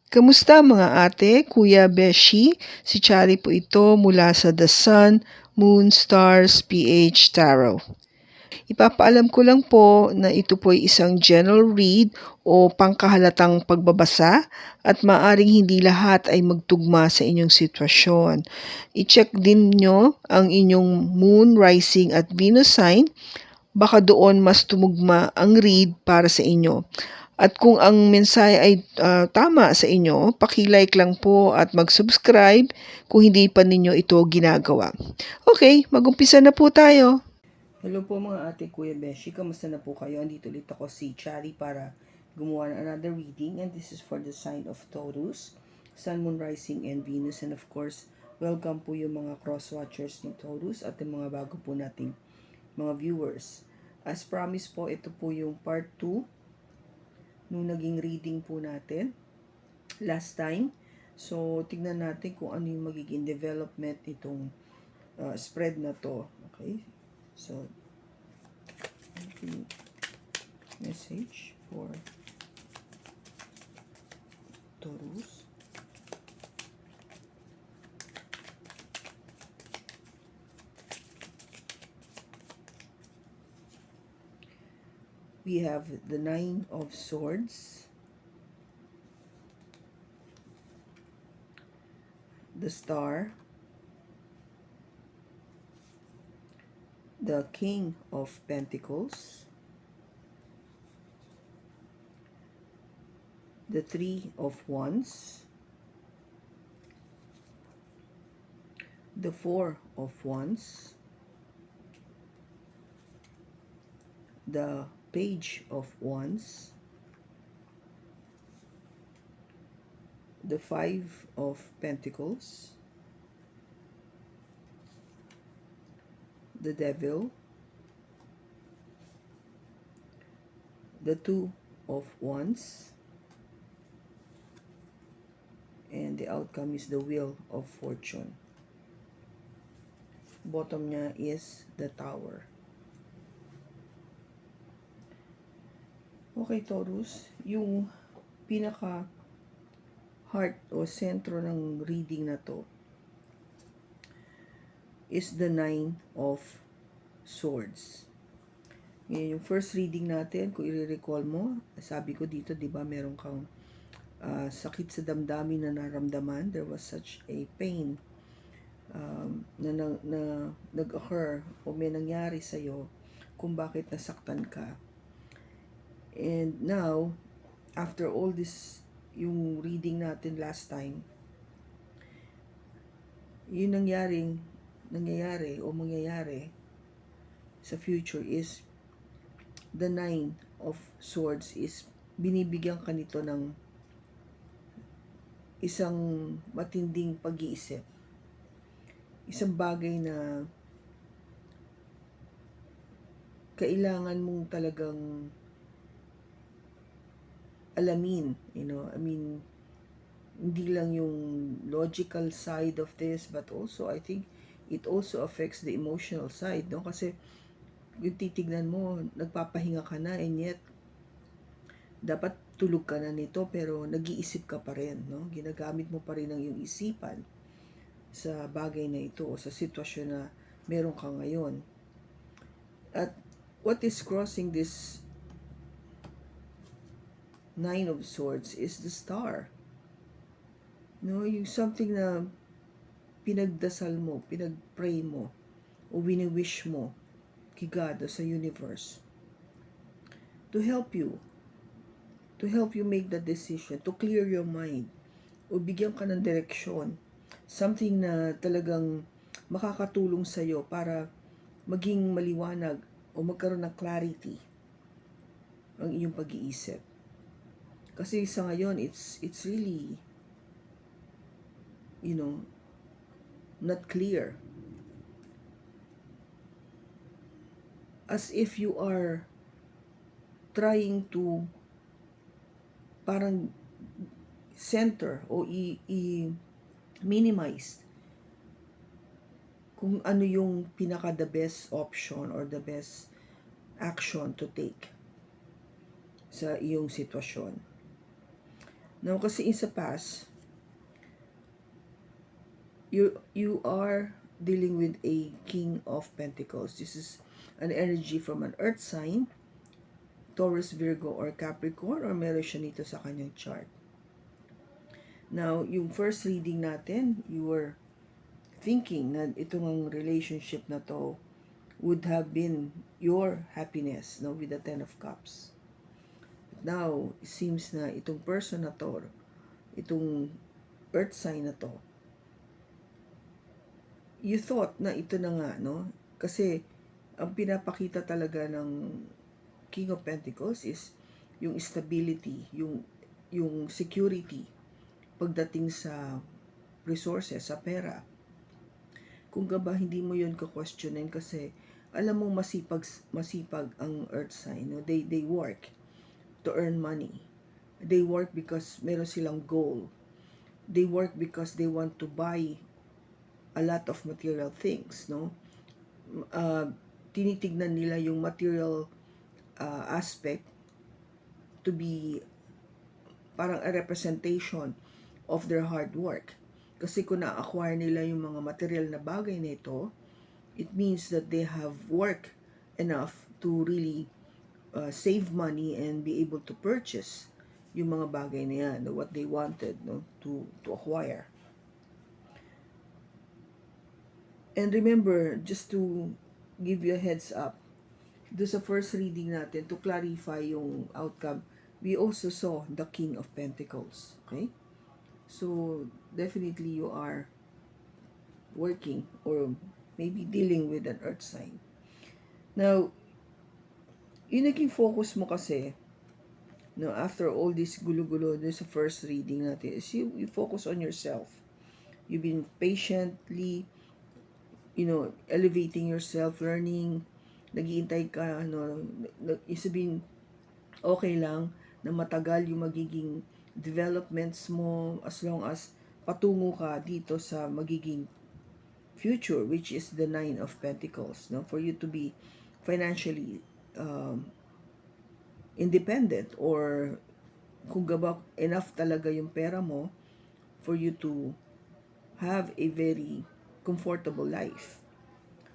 Kamusta mga ate, kuya, beshi? Si Chari po ito mula sa The Sun, Moon, Stars, PH Tarot. Ipapaalam ko lang po na ito po ay isang general read o pangkahalatang pagbabasa at maaring hindi lahat ay magtugma sa inyong sitwasyon. I-check din nyo ang inyong Moon, Rising at Venus sign. Baka doon mas tumugma ang read para sa inyo. At kung ang mensahe ay tama sa inyo, paki-like lang po at mag-subscribe kung hindi pa ninyo ito ginagawa. Okay, mag-umpisa na po tayo. Hello po mga ate, kuya, beshi. Kamusta na po kayo? Andito ulit ako si Chari para gumawa ng another reading. And this is for the sign of Taurus, Sun, Moon, Rising, and Venus. And of course, welcome po yung mga cross-watchers ni Taurus at yung mga bago po nating mga viewers. As promised po, ito po yung part 2 nung naging reading po natin last time. So, tignan natin kung ano yung magiging development itong spread na to. Okay? So, message for Taurus. We have the Nine of Swords, the Star, the King of Pentacles, the Three of Wands, the Four of Wands, the Page of Wands, the Five of Pentacles, the Devil, the Two of Wands, and the outcome is the Wheel of Fortune. Bottom niya is the Tower. Okay, Taurus, yung pinaka heart o sentro ng reading na to is the Nine of Swords. Ngayon, yung first reading natin, kung i-recall mo, sabi ko dito, di ba, meron kang sakit sa damdamin na naramdaman. There was such a pain na nag-occur o may nangyari sa'yo kung bakit nasaktan ka. And now, after all this, yung reading natin last time, yung nangyayari o mangyayari sa future is the Nine of Swords is binibigyan ka nito ng isang matinding pag-iisip. Isang bagay na kailangan mong talagang alamin, hindi lang yung logical side of this, but also I think it also affects the emotional side, no? Kasi yung titignan mo, nagpapahinga ka na and yet dapat tulog ka na nito pero nag-iisip ka pa rin, no? Ginagamit mo pa rin ang iyong isipan sa bagay na ito o sa sitwasyon na meron ka ngayon. At what is crossing this Nine of Swords is the Star. No, yung something na pinagdasal mo, pinagpray mo, o wini-wish mo kay God o sa universe to help you make that decision, to clear your mind, o bigyan ka ng direksyon, something na talagang makakatulong sa'yo para maging maliwanag o magkaroon ng clarity ang iyong pag-iisip. Kasi sa ngayon, it's really, not clear. As if you are trying to parang center o i-minimize kung ano yung pinaka the best option or the best action to take sa iyong sitwasyon. Now, kasi in sa past, you are dealing with a King of Pentacles. This is an energy from an earth sign, Taurus, Virgo, or Capricorn, or meron siya nito sa kanyang chart. Now, yung first reading natin, you were thinking na itong relationship na to would have been your happiness, no, with the Ten of Cups. But now, it seems na itong person na to, itong earth sign na to, you thought na ito na nga, no? Kasi ang pinapakita talaga ng King of Pentacles is yung stability, yung security pagdating sa resources, sa pera. Kung ba hindi mo yun ka-questionin kasi alam mong masipag ang earth sign, no? They work to earn money. They work because meron silang goal. They work because they want to buy a lot of material things, no? Tinitignan nila yung material aspect to be parang a representation of their hard work. Kasi kung na-acquire nila yung mga material na bagay na ito, it means that they have worked enough to really save money and be able to purchase yung mga bagay na yan, what they wanted, no, to acquire. And remember, just to give you a heads up, do sa first reading natin, to clarify yung outcome, we also saw the King of Pentacles. Okay? So, definitely you are working or maybe dealing with an earth sign. Now, yung naging focus mo kasi, no, after all this gulo-gulo dun sa first reading natin, is you focus on yourself. You've been patiently, elevating yourself, learning, naghihintay ka, sabihin, okay lang na matagal yung magiging developments mo as long as patungo ka dito sa magiging future, which is the Nine of Pentacles, no? For you to be financially independent, or kung gaba enough talaga yung pera mo for you to have a very comfortable life.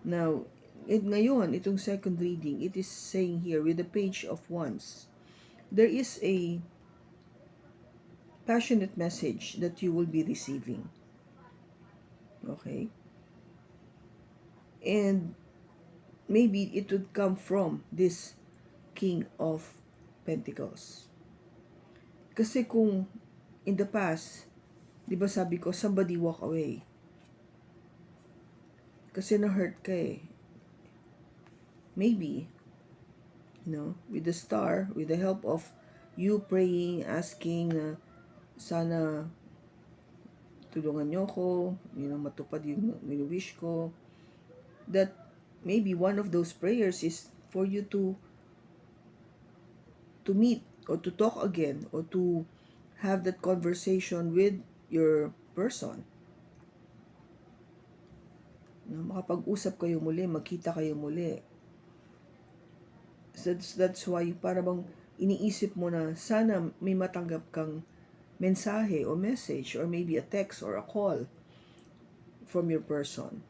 Now, ngayon, itong second reading, it is saying here with the Page of Wands, there is a passionate message that you will be receiving. Okay? And maybe it would come from this King of Pentacles. Kasi kung in the past, di ba sabi ko, somebody walk away. Kasi na-hurt ka eh. Maybe, with the star, with the help of you praying, asking na sana tulungan nyo ko, matupad yung wish ko, that maybe one of those prayers is for you to meet or to talk again or to have that conversation with your person. Makapag-usap kayo muli, magkita kayo muli. So that's why para bang iniisip mo na sana may matanggap kang mensahe o message or maybe a text or a call from your person.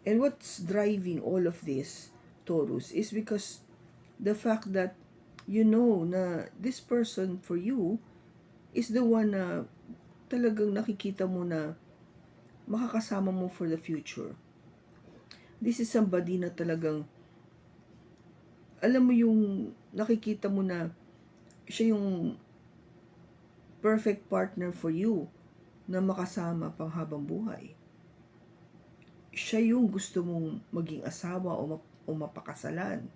And what's driving all of this, Taurus, is because the fact that you know na this person for you is the one na talagang nakikita mo na makakasama mo for the future. This is somebody na talagang alam mo yung nakikita mo na siya yung perfect partner for you na makasama pang habang buhay. Siya yung gusto mong maging asawa o mapakasalan.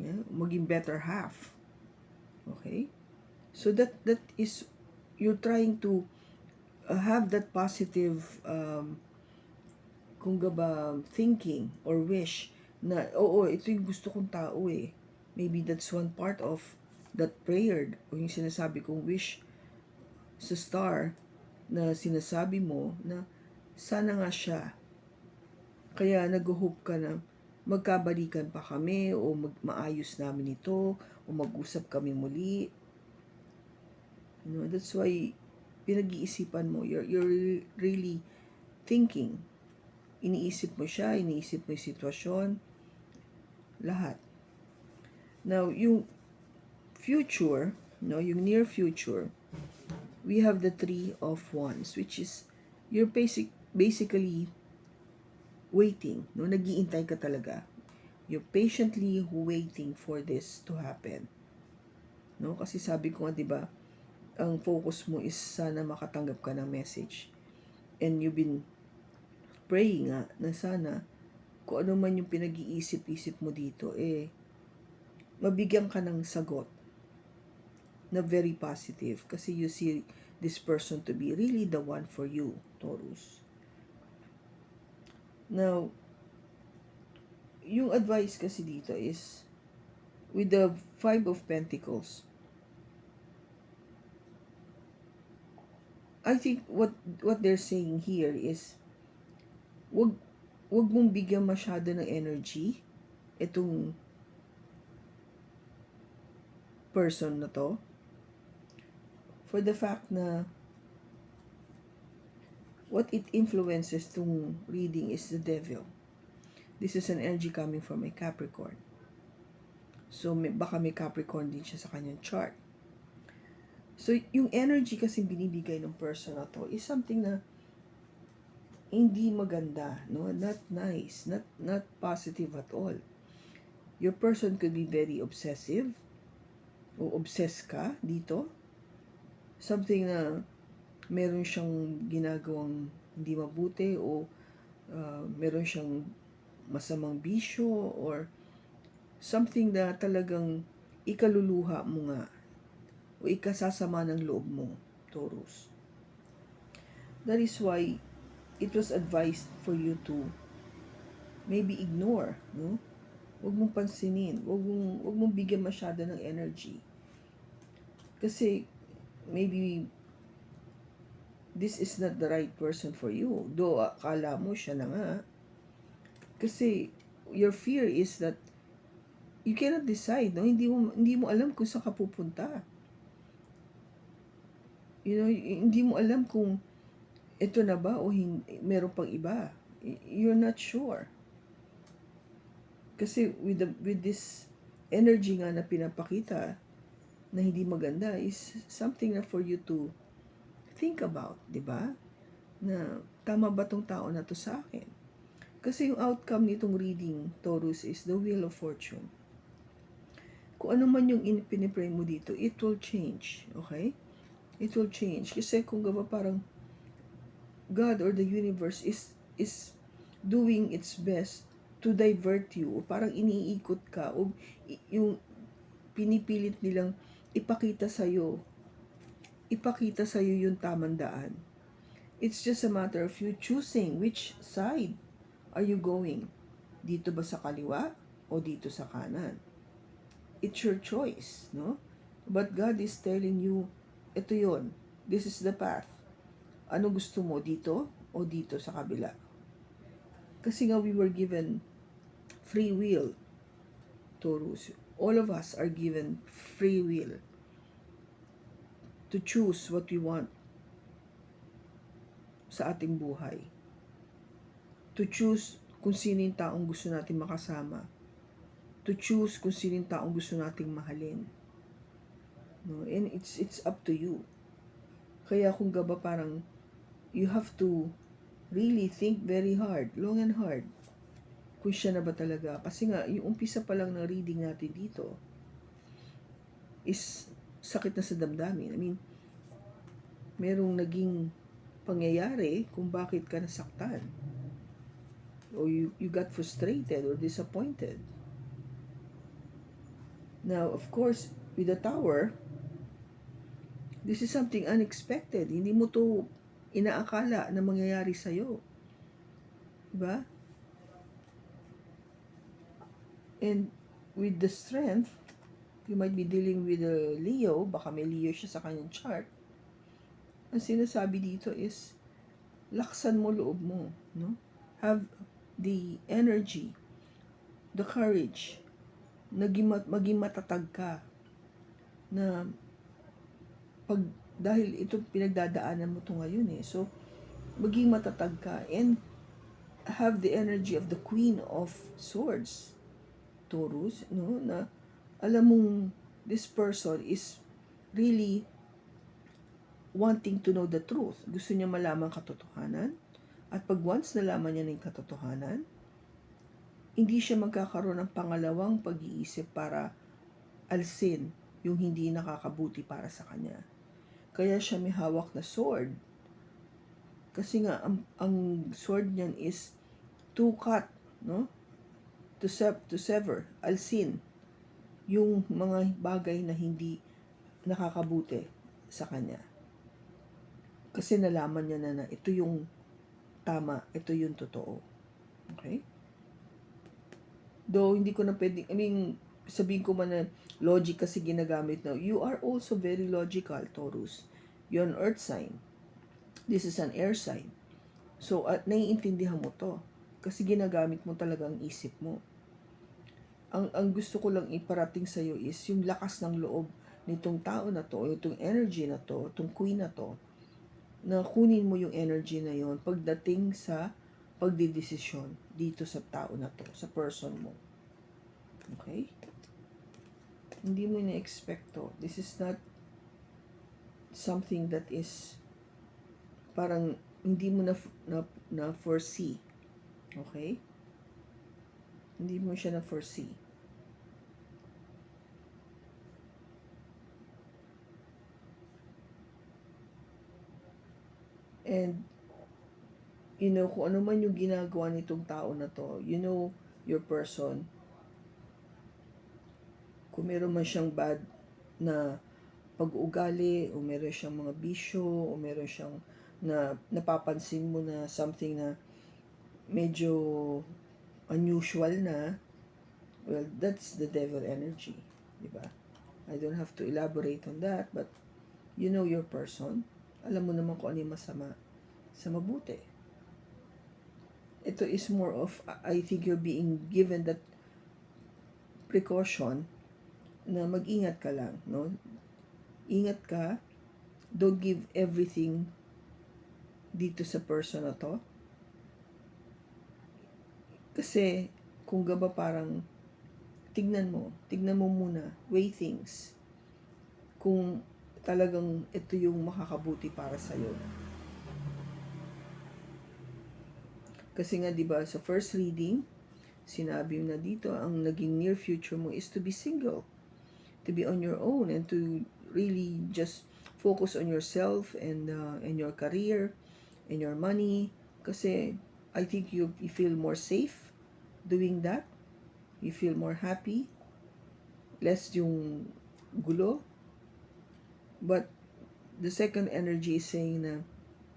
Yeah? Maging better half. Okay? So that is, you're trying to have that positive thinking or wish na, ito yung gusto kong tao eh. Maybe that's one part of that prayer o yung sinasabi kong wish sa star na sinasabi mo na sana nga siya. Kaya nag-hope ka na magkabalikan pa kami o maayos namin ito o mag-usap kami muli. That's why pinag-iisipan mo. You're really thinking. Iniisip mo siya, iniisip mo yung sitwasyon, lahat. Now, yung future, yung near future, we have the Three of Wands, which is you're basically waiting, nag-iintay ka talaga. You're patiently waiting for this to happen. Kasi sabi ko nga, 'di ba, ang focus mo is sana makatanggap ka ng message. And you've been praying nga na sana kung ano man yung pinag-iisip-isip mo dito, mabigyan ka ng sagot na very positive kasi you see this person to be really the one for you, Taurus. Now, yung advice kasi dito is with the Five of Pentacles, I think what they're saying here is wag mong bigyan masyado ng energy itong person na to, for the fact na what it influences tong reading is the Devil. This is an energy coming from a Capricorn. So, baka may Capricorn din siya sa kanyang chart. So, yung energy kasi binibigay ng person na to is something na hindi maganda, not nice, not positive at all. Your person could be very obsessive, o obsessed ka dito. Something na meron siyang ginagawang hindi mabuti, o meron siyang masamang bisyo, or something na talagang ikaluluha mo nga, o ikasasama ng loob mo, Taurus. That is why it was advised for you to maybe ignore, Huwag mong pansinin, huwag mong bigyan masyado ng energy. Kasi maybe this is not the right person for you. Though akala mo siya na nga. Kasi your fear is that you cannot decide, Hindi mo alam kung saan ka pupunta. Hindi mo alam kung ito na ba o meron pang iba. You're not sure. Kasi with this energy nga na pinapakita na hindi maganda is something na for you to think about, 'di ba? Na tama ba tong tao na to sa akin? Kasi yung outcome nitong reading, Taurus, is the Wheel of Fortune. Kung ano man yung pinipray mo dito, it will change, okay? It will change. Kasi kung parang God or the universe is doing its best to divert you, o parang iniikot ka, o yung pinipilit nilang ipakita sa'yo yung tamang daan. It's just a matter of you choosing which side are you going. Dito ba sa kaliwa o dito sa kanan? It's your choice, But God is telling you, ito yon, this is the path. Ano gusto mo, dito o dito sa kabila? Kasi nga we were given free will, Taurus. All of us are given free will to choose what we want sa ating buhay. To choose kung sino yung taong gusto natin makasama. To choose kung sino yung taong gusto nating mahalin. And it's up to you. Kaya kung parang you have to really think very hard, long and hard, kung siya na ba talaga. Kasi nga, yung umpisa pa lang ng reading natin dito is sakit na sa damdamin. I mean, merong naging pangyayari kung bakit ka nasaktan. O you got frustrated or disappointed. Now, of course, with the Tower, this is something unexpected. Hindi mo to inaakala na mangyayari sa'yo. Diba? And with the Strength, you might be dealing with a Leo, baka may Leo siya sa kanyang chart. Ang sinasabi dito is, laksan mo loob mo, Have the energy, the courage, maging matatag ka, na pag dahil ito pinagdadaanan mo to ngayon eh. So, maging matatag ka and have the energy of the Queen of Swords, Taurus, no? Na alam mong this person is really wanting to know the truth. Gusto niya malaman katotohanan. At pag once nalaman niya ng katotohanan, hindi siya magkakaroon ng pangalawang pag-iisip para alsin yung hindi nakakabuti para sa kanya. Kaya siya may hawak na sword. Kasi nga, ang sword niyan is to cut, no? To sever, alsin, yung mga bagay na hindi nakakabuti sa kanya. Kasi nalaman niya na ito yung tama, ito yung totoo. Okay? Though hindi ko na pwedeng, sabihin ko man na logic kasi ginagamit na, you are also very logical, Taurus. You're an earth sign. This is an air sign. So, naiintindihan mo to. Kasi ginagamit mo talaga ang isip mo. Ang gusto ko lang iparating sa'yo is yung lakas ng loob nitong tao na to, itong energy na to, itong queen na to, na kunin mo yung energy na yon pagdating sa pagdidesisyon dito sa tao na to, sa person mo. Okay? Hindi mo na-expect to. This is not something that is parang hindi mo na foresee. Okay? Hindi mo siya na foresee. And kung ano man yung ginagawa nitong tao na to, your person, kung meron man siyang bad na pag-uugali, o meron siyang mga bisyo, o meron siyang napapansin mo na something na medyo unusual na, well, that's the devil energy, diba? I don't have to elaborate on that, but you know your person. Alam mo naman kung ano yung masama sa mabuti. Ito is more of, I think you're being given that precaution na mag-ingat ka lang, no? Ingat ka, don't give everything dito sa person na to. Kasi, kung gaba parang, tignan mo muna, weigh things. Kung talagang ito yung makakabuti para sa'yo. Kasi nga, di ba, sa first reading, sinabi na dito, ang naging near future mo is to be single, to be on your own, and to really just focus on yourself and your career and your money. Kasi I think you feel more safe doing that. You feel more happy, less yung gulo. But the second energy is saying na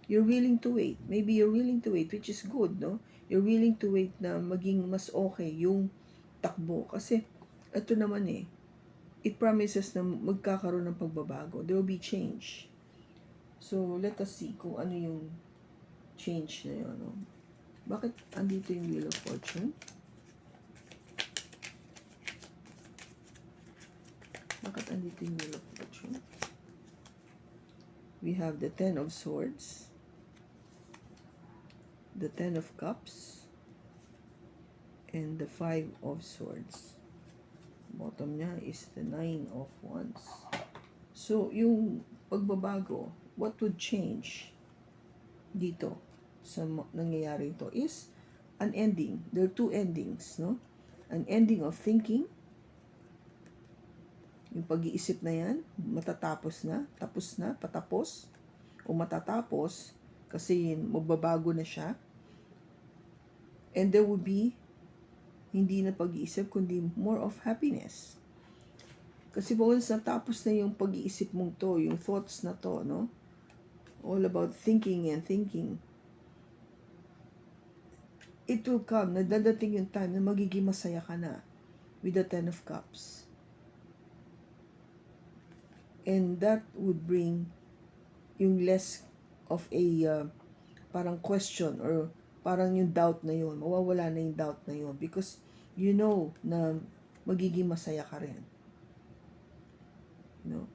you're willing to wait. Maybe you're willing to wait, which is good, no? You're willing to wait na maging mas okay yung takbo. Kasi, ito naman it promises na magkakaroon ng pagbabago. There will be change. So, let us see kung ano yung change na yun, no? Bakit andito yung Wheel of Fortune? Bakit andito yung Wheel of Fortune? We have the Ten of Swords, the Ten of Cups, and the Five of Swords. Bottom niya is the Nine of Wands. So, yung pagbabago, what would change dito sa nangyayari ito is an ending. There are two endings, no? An ending of thinking. Yung pag-iisip na yan, matatapos na, tapos na, patapos, o matatapos, kasi magbabago na siya. And there will be, hindi na pag-iisip, kundi more of happiness. Kasi once natapos na yung pag-iisip mong to, yung thoughts na to, no? All about thinking and thinking. It will come, nadadating yung time na magiging masaya ka na with the Ten of Cups. And that would bring yung less of a parang question or parang yung doubt na yun. Mawawala na yung doubt na yun because you know na magiging masaya ka rin. No?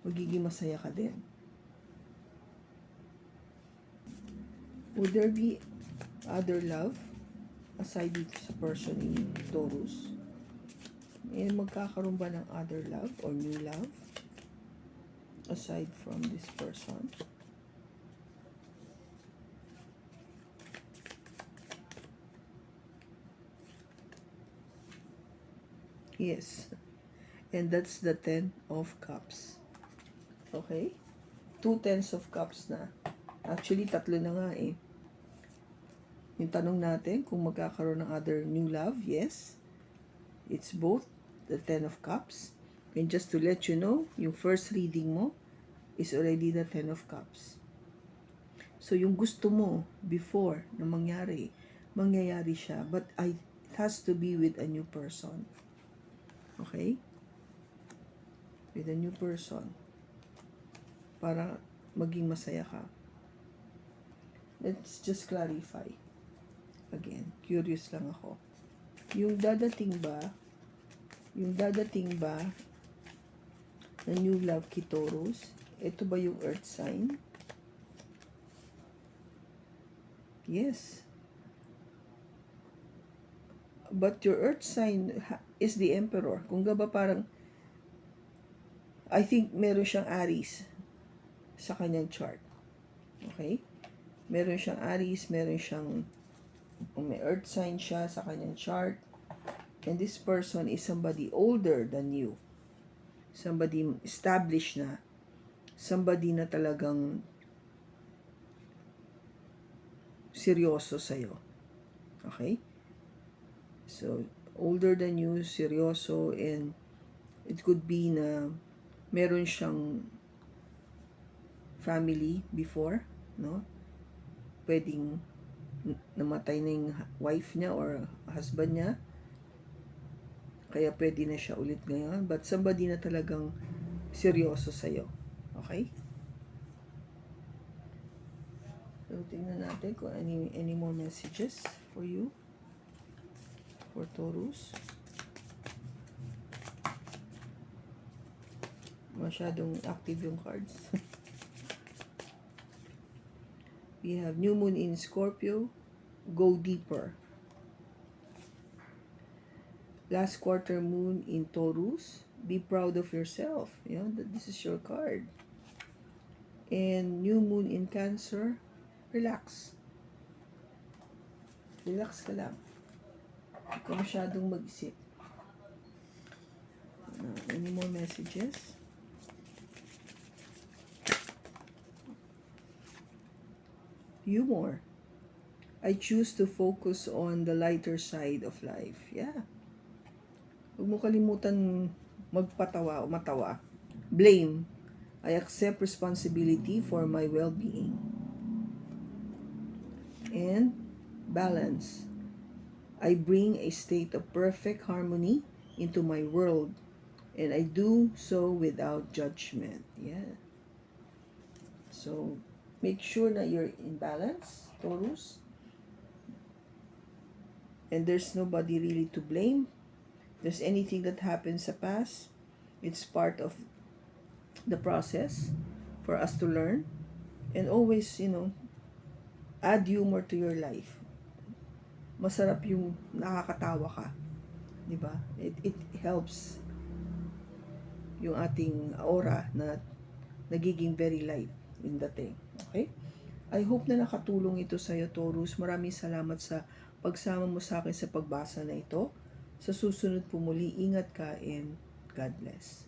magiging masaya ka din. Would there be other love aside dito sa person ni Taurus? Magkakaroon ba ng other love or new love aside from this person? Yes. And that's the 10 of Cups. Okay? 2 tens of Cups na. Actually, 3 na nga eh. Yung tanong natin kung magkakaroon ng other new love, yes. It's both the 10 of Cups. And just to let you know, yung first reading mo is already the 10 of Cups. So, yung gusto mo before na mangyayari siya. But it has to be with a new person. Okay? With a new person. Para maging masaya ka. Let's just clarify. Again, curious lang ako. Yung dadating ba na new love kay Taurus, ito ba yung earth sign? Yes. But your earth sign is the emperor. Kung ba parang, I think meron siyang Aries sa kanyang chart. Okay? Meron siyang Aries, meron siyang, may earth sign siya sa kanyang chart. And this person is somebody older than you. Somebody established na. Somebody na talagang seryoso sa'yo. Okay? So, older than you, seryoso, and it could be na meron siyang family before, no? Pwedeng namatay na yung wife niya or husband niya. Kaya pwede na siya ulit ngayon. But somebody na talagang seryoso sa'yo. Okay? So, tingnan natin kung any more messages for you. For Taurus. Masyadong active yung cards. We have new moon in Scorpio. Go deeper. Last quarter moon in Taurus. Be proud of yourself. You know, this is your card. And new moon in Cancer. Relax. Relax ka lang. Huwag ka masyadong mag-isip. Any more messages? Humor. I choose to focus on the lighter side of life. Yeah. Huwag mo kalimutan magpatawa o matawa. Blame. I accept responsibility for my well-being. And balance. I bring a state of perfect harmony into my world, and I do so without judgment. Yeah. So, make sure that you're in balance, Taurus. And there's nobody really to blame. There's anything that happens sa past, it's part of the process for us to learn. And always, add humor to your life. Masarap yung nakakatawa ka. Diba? It helps yung ating aura na nagiging very light in the thing. Okay? I hope na nakatulong ito sa iyo, Taurus. Maraming salamat sa pagsama mo sa akin sa pagbasa na ito. Sa susunod po muli, ingat ka and God bless.